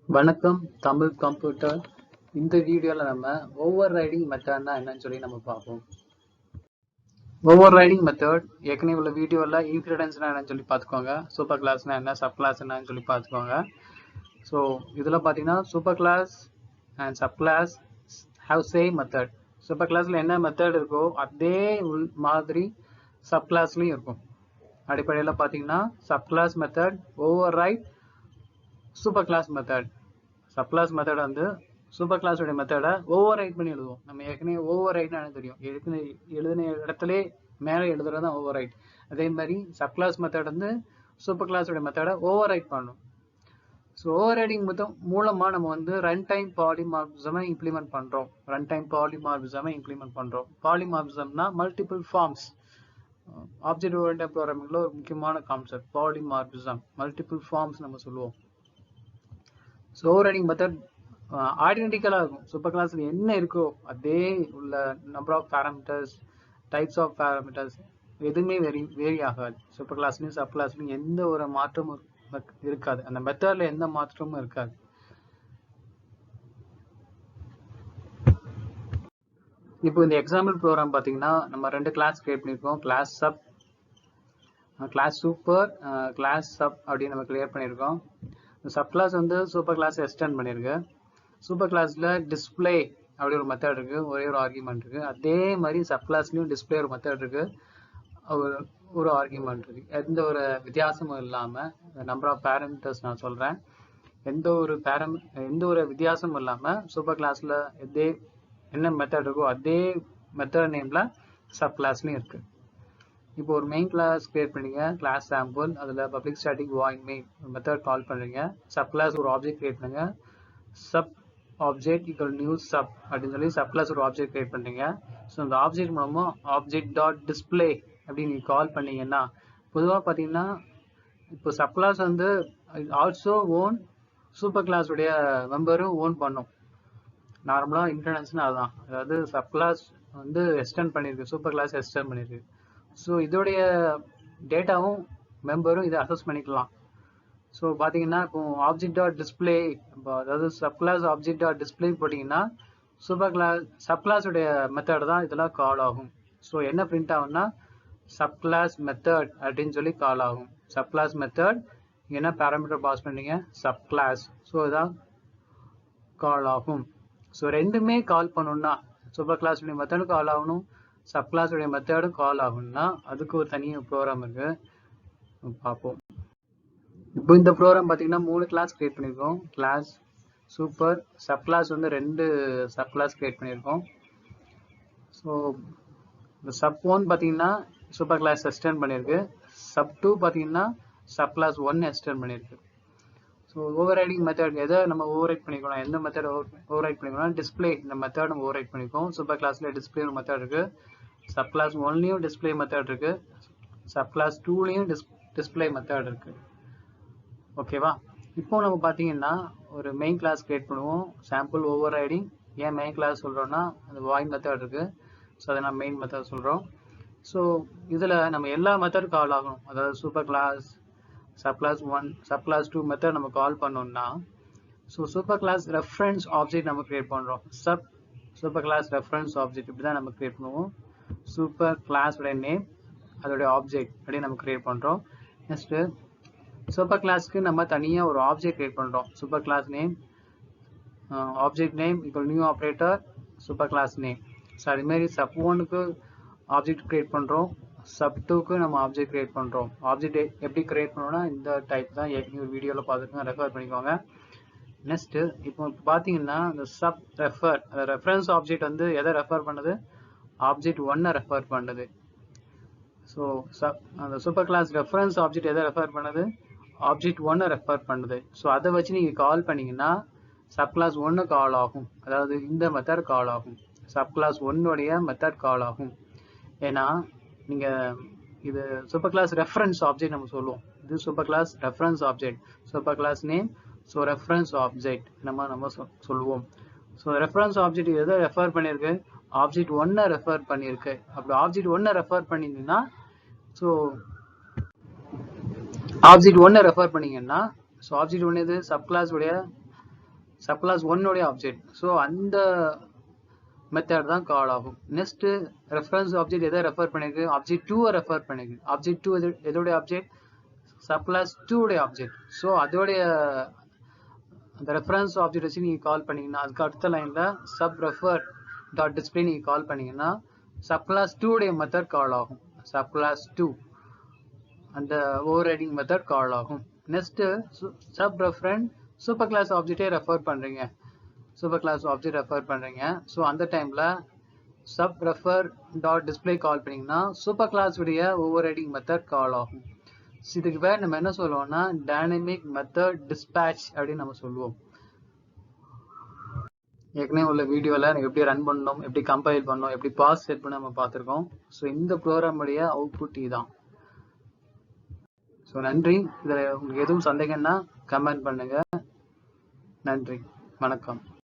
வணக்கம் தமிழ் கம்ப்யூட்டர். இந்த வீடியோல நம்ம ஓவர் ரைடிங் மெத்தட்னா என்னன்னு சொல்லி நம்ம பார்ப்போம். ஓவர் ரைடிங் மெத்தட் ஏற்கனவே உள்ள வீடியோல இன்ஹெரிடன்ஸ்னா என்னன்னு சொல்லி பார்த்துக்கோங்க, சூப்பர் கிளாஸ்னா என்ன, சப் கிளாஸ் என்னன்னு சொல்லி பார்த்துக்கோங்க. ஸோ இதில் பார்த்தீங்கன்னா super class and sub class have same method. Super கிளாஸ்ல என்ன மெத்தட் இருக்கோ அதே மாதிரி சப் கிளாஸ்லையும் இருக்கும். அடிப்படையில் பார்த்தீங்கன்னா sub class method override super class method. Sub class method வந்து சூப்பர் கிளாஸோட மெத்தடை ஓவர் ரைட் பண்ணி எழுதுவோம். நம்ம ஏற்கனவே ஓவர் ரைட்னு எனக்கு தெரியும், எழுதின இடத்துல மேலே எழுதுறது தான் ஓவர் ரைட். அதே மாதிரி சப் கிளாஸ் மெத்தட் வந்து சூப்பர் கிளாஸோட மெத்தடை ஓவர் ரைட் பண்ணணும். ஸோ ஓவர் ரைடிங் மூலமாக நம்ம வந்து ரன் டைம் பாலிமார்பிசமை இம்ப்ளிமெண்ட் பண்ணுறோம். பாலிமார்பிசம்னா மல்டிபிள் ஃபார்ம்ஸ். ஆப்ஜெக்ட் ஓரியன்டட் ப்ரோக்ராமிங்ல ஒரு முக்கியமான கான்செப்ட் பாலிமார்பிசம், மல்டிபிள் ஃபார்ம்ஸ் நம்ம சொல்லுவோம். ஸோ ஓவர் ரைடிங் மெத்தட் ஐடென்டிக்கலாக இருக்கும். சூப்பர் கிளாஸில் என்ன இருக்கோ அதே உள்ள number of parameters, types of parameters எதுவுமே வேரி ஆகாது. சூப்பர் கிளாஸ்லையும் சப் கிளாஸ்லையும் எந்த ஒரு மாற்றமும் இருக்காது. அந்த மெத்தடில் எந்த மாற்றமும் இருக்காது. இப்போ இந்த எக்ஸாம்பிள் ப்ரோக்ராம் பார்த்தீங்கன்னா நம்ம 2 கிளாஸ் கிரியேட் பண்ணியிருக்கோம். Class sub, class super, class sub அப்படின்னு நம்ம கிரியேட் பண்ணியிருக்கோம். சப் கிளாஸ் வந்து சூப்பர் கிளாஸ் எக்ஸ்டெண்ட் பண்ணியிருக்கு. சூப்பர் கிளாஸில் டிஸ்பிளே அப்படி ஒரு மெத்தட் இருக்குது, ஒரே ஒரு ஆர்குமெண்ட் இருக்குது. அதே மாதிரி சப் கிளாஸ்லையும் டிஸ்பிளே ஒரு மெத்தட் இருக்குது, ஒரு ஆர்குமெண்ட் இருக்குது. எந்த ஒரு வித்தியாசமும் இல்லாமல் நம்பர் ஆஃப் பேராமீட்டர்ஸ் நான் சொல்கிறேன், எந்த ஒரு வித்தியாசமும் இல்லாமல் சூப்பர் கிளாஸில் என்ன மெத்தட் இருக்கோ அதே மெத்தட் நேமில் சப் கிளாஸ்லையும் இருக்குது. இப்போ ஒரு மெயின் கிளாஸ் கிரியேட் பண்ணீங்க, கிளாஸ் சாம்பிள், அதில் public static void main method கால் பண்ணுறீங்க. சப் கிளாஸ் ஒரு ஆப்ஜெக்ட் கிரியேட் பண்ணுங்க, sub object equal new sub அப்படின்னு சொல்லி சப் கிளாஸ் ஒரு ஆப்ஜெக்ட் கிரியேட் பண்ணுறீங்க. ஸோ அந்த ஆப்ஜெக்ட் மூலமாக ஆப்ஜெக்ட் டாட் டிஸ்பிளே அப்படின்னு நீங்கள் கால் பண்ணீங்கன்னா, பொதுவாக பார்த்தீங்கன்னா இப்போ சப் கிளாஸ் வந்து ஆல்சோ ஓன் சூப்பர் கிளாஸுடைய மெம்பரும் ஓன் பண்ணும். நார்மலாக இன்டர்னன்ஸ்னு அதுதான், அதாவது சப் கிளாஸ் வந்து எக்ஸ்டெண்ட் பண்ணியிருக்கு, சூப்பர் கிளாஸ் எக்ஸ்டெண்ட் பண்ணியிருக்கு. ஸோ இதோடைய டேட்டாவும் மெம்பரும் இதை அசஸ் பண்ணிக்கலாம். ஸோ பார்த்தீங்கன்னா இப்போ ஆப்ஜெக்ட் டாட் டிஸ்பிளே, அதாவது sub class object dot display போட்டிங்கன்னா சூப்பர் கிளாஸ் சப் கிளாஸுடைய மெத்தட் தான் இதெல்லாம் கால் ஆகும். ஸோ என்ன பிரிண்ட் ஆகும்னா சப் கிளாஸ் மெத்தட் அப்படின்னு சொல்லி கால் ஆகும். சப் கிளாஸ் மெத்தட் என்ன பேராமீட்டர் பாஸ் பண்ணீங்க, சப் கிளாஸ். ஸோ இதான் கால் ஆகும். ஸோ ரெண்டுமே கால் பண்ணணும்னா சூப்பர் கிளாஸுடைய மெத்தடும் கால் ஆகணும், சப் கிளாஸுடைய மெத்தடும் கால் ஆகும்னா அதுக்கு ஒரு தனி ப்ரோக்ராம் இருக்கு, பார்ப்போம். இப்போ இந்த ப்ரோக்ராம் பார்த்தீங்கன்னா 3 கிளாஸ் கிரியேட் பண்ணியிருக்கோம். கிளாஸ் சூப்பர், சப் கிளாஸ் வந்து 2 சப் கிளாஸ் கிரியேட் பண்ணியிருக்கோம். ஸோ இந்த சப் 1 பார்த்தீங்கன்னா சூப்பர் கிளாஸ் எக்ஸ்டெண்ட் பண்ணியிருக்கு, சப் 2 பார்த்தீங்கன்னா சப் கிளாஸ் 1 எக்ஸ்டெண்ட் பண்ணியிருக்கு. ஸோ ஓவர் ரைடிங் மெத்தட் எதை நம்ம ஓவர் ரைட் பண்ணிக்கணும், எந்த மெத்தட் ஓவர் ரைட் பண்ணிக்கணும், டிஸ்பிளே இந்த மெத்தட் நம்ம ஓவர் ரைட் பண்ணிக்கோம். சூப்பர் கிளாஸில் டிஸ்பிளே ஒரு மெத்தட் இருக்குது, சப் கிளாஸ் 1லையும் டிஸ்பிளே மெத்தட் இருக்குது, சப் கிளாஸ் 2லையும் டிஸ்பிளே மெத்தட் இருக்குது. ஓகேவா? இப்போ நம்ம பார்த்தீங்கன்னா ஒரு மெயின் கிளாஸ் கிரியேட் பண்ணுவோம், சாம்பிள் ஓவர் ரைடிங். ஏன் மெயின் கிளாஸ் சொல்கிறோன்னா அந்த வாய்ட் மெத்தட் இருக்குது, ஸோ அதை நம்ம மெயின் மெத்தட் சொல்கிறோம். ஸோ இதில் நம்ம எல்லா மெத்தட் கால் ஆகணும், அதாவது super class, sub class 1, sub class 2 method நம்ம கால் பண்ணோம்னா, so super class reference object நம்ம கிரியேட் பண்ணுறோம். சூப்பர் கிளாஸ் ரெஃபரன்ஸ் ஆப்ஜெக்ட் இப்படி தான் நம்ம கிரியேட் பண்ணுவோம். சூப்பர் கிளாஸோட நேம், அதோடைய ஆப்ஜெக்ட் அப்படி நம்ம கிரியேட் பண்ணுறோம். நெக்ஸ்ட்டு சூப்பர் கிளாஸ்க்கு நம்ம தனியாக ஒரு ஆப்ஜெக்ட் கிரியேட் பண்ணுறோம். Super class name, object name இப்போ new operator, super class name. So அதுமாரி சப் 1க்கு ஆப்ஜெக்ட் கிரியேட் பண்ணுறோம், சப் 2க்கு நம்ம ஆப்ஜெக்ட் கிரியேட் பண்ணுறோம். ஆப்ஜெக்ட் எப்படி கிரியேட் பண்ணோம்னா இந்த டைப் தான், ஏற்கனவே ஒரு வீடியோவில் பார்த்துருக்கோங்க, ரெஃபர் பண்ணிக்கோங்க. நெக்ஸ்ட்டு இப்போ பார்த்தீங்கன்னா இந்த சப் ரெஃபர், அந்த ரெஃபரன்ஸ் ஆப்ஜெக்ட் வந்து எதை ரெஃபர் பண்ணுது, ஆப்ஜெக்ட் 1 ரெஃபர் பண்ணுது. ஸோ அந்த சூப்பர் கிளாஸ் ரெஃபரன்ஸ் ஆப்ஜெக்ட் எதை ரெஃபர் பண்ணுது, ஆப்ஜெக்ட் 1 ரெஃபர் பண்ணுது. ஸோ அதை வச்சு நீங்கள் கால் பண்ணிங்கன்னா சப் கிளாஸ் 1 கால் ஆகும், அதாவது இந்த மெத்தட் கால் ஆகும், சப் கிளாஸ் 1உடைய மெத்தட் கால் ஆகும். ஏன்னா நீங்கள் இது சூப்பர் கிளாஸ் ரெஃபரன்ஸ் ஆப்ஜெக்ட் நம்ம சொல்லுவோம், இது super class reference object, super class name, so reference object நம்ம சொல்லுவோம். ஸோ ரெஃபரன்ஸ் ஆப்ஜெக்ட் எதை ரெஃபர் பண்ணியிருக்கு, ஆப்ஜெக்ட் 1 ரெஃபர் பண்ணியிருக்கு. அப்படி ஆப்ஜெக்ட் 1 ரெஃபர் பண்ணிங்கன்னா, ஸோ ஆப்ஜெக்ட் 1 ரெஃபர் பண்ணிங்கன்னா, ஸோ ஆப்ஜெக்ட் 1 இது சப் கிளாஸ் உடைய subclass 1 உடைய ஆப்ஜெக்ட். ஸோ அந்த மெத்தட் தான் கால் ஆகும். நெக்ஸ்ட் ரெஃபரன்ஸ் ஆப்ஜெக்ட் எதை ரெஃபர் பண்ணிருக்கு, ஆப்ஜெக்ட் 2 ரெஃபர் பண்ணிருக்கு. ஆப்ஜெக்ட் 2 எதோடைய ஆப்ஜெக்ட், சப்கிளாஸ் 2 உடைய ஆப்ஜெக்ட். ஸோ அதோடைய அந்த ரெஃபரன்ஸ் ஆப்ஜெக்ட் வச்சு நீங்க கால் பண்ணீங்கன்னா அதுக்கு அடுத்த லைன்ல சப் ரெஃபர் டாட் டிஸ்பிளே நீங்க கால் பண்ணீங்கன்னா சப்கிளாஸ் 2 உடைய மெத்தட் கால் ஆகும். சப்கிளாஸ் 2 அந்த ஓவர்ரைடிங் மெத்தட் கால் ஆகும். Next sub reference super class ஆப்ஜெக்டே ரெஃபர் பண்றீங்க, சூப்பர் கிளாஸ் ஆப்ஜெக்ட் ரெஃபர் பண்றீங்க. ஸோ அந்த டைம்ல sub refer dot display call பண்ணீங்கன்னா சூப்பர் கிளாஸ் உடைய ஓவர்ரைடிங் மெத்தட் கால் ஆகும். இதுக்கு பேர் நம்ம என்ன சொல்லுவோம்னா டைனமிக் மெத்தட் டிஸ்பேட்ச் அப்படின்னு நம்ம சொல்லுவோம். ஏற்கனவே உள்ள வீடியோல எப்படி ரன் பண்ணணும், எப்படி கம்பைல் பண்ணணும், எப்படி பாஸ் செட் பண்ண நம்ம பார்த்துருக்கோம். ஸோ இந்த ப்ரோக்ராம் உடைய அவுட்புட் இதுதான். ஸோ நன்றி. இதில் உங்களுக்கு எதுவும் சந்தேகம்னா கமெண்ட் பண்ணுங்க. நன்றி, வணக்கம்.